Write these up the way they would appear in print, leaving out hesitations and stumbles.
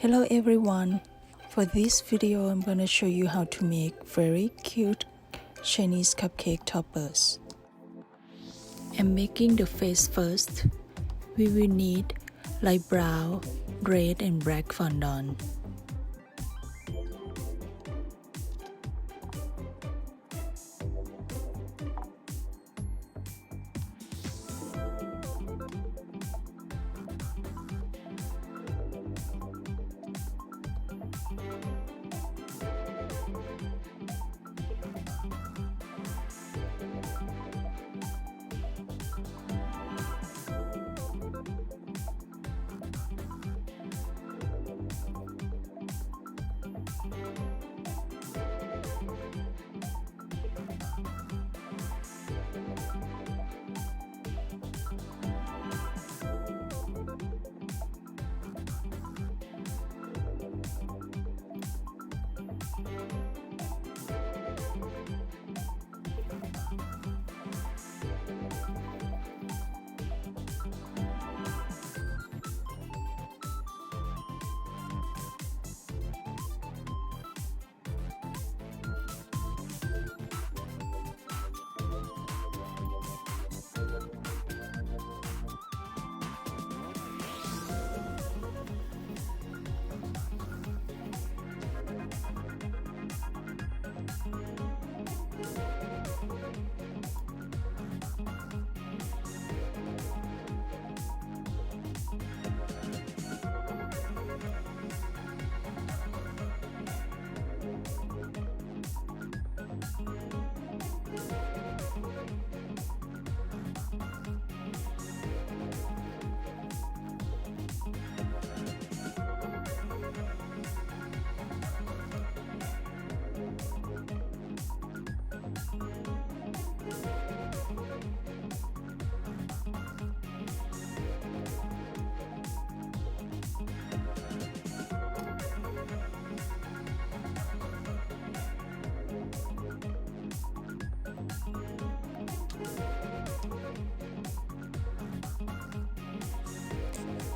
Hello everyone! For this video, I'm gonna show you how to make very cute Chinese cupcake toppers. I'm making the face first. We will need light brown, red and black fondant.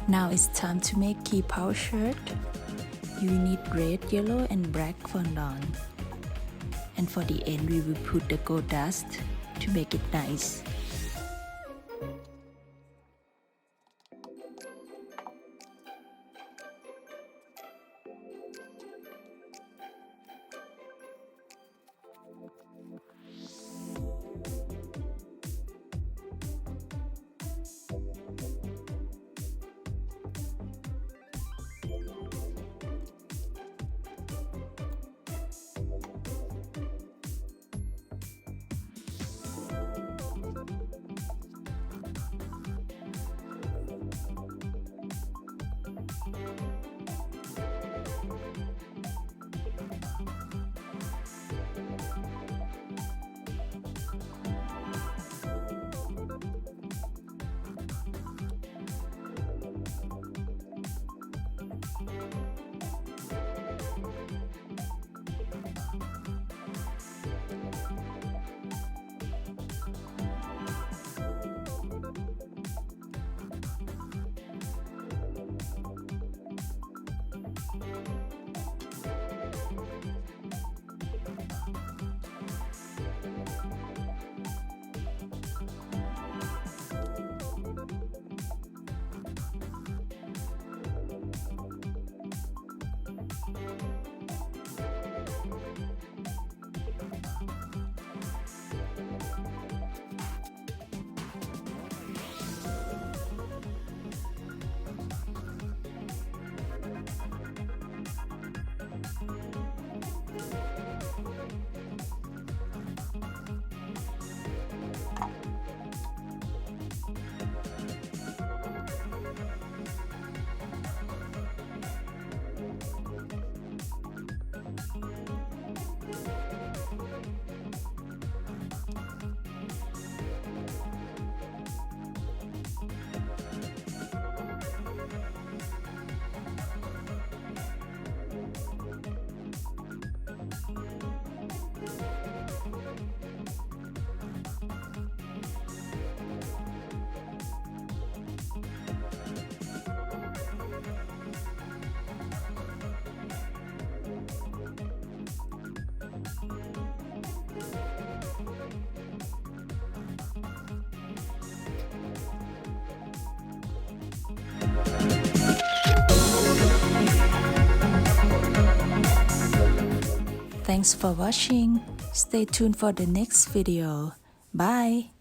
Now it's time to make qipao shirt. You need red, yellow and black fondant. And for the end we will put the gold dust to make it nice. Thanks for watching. Stay tuned for the next video. Bye.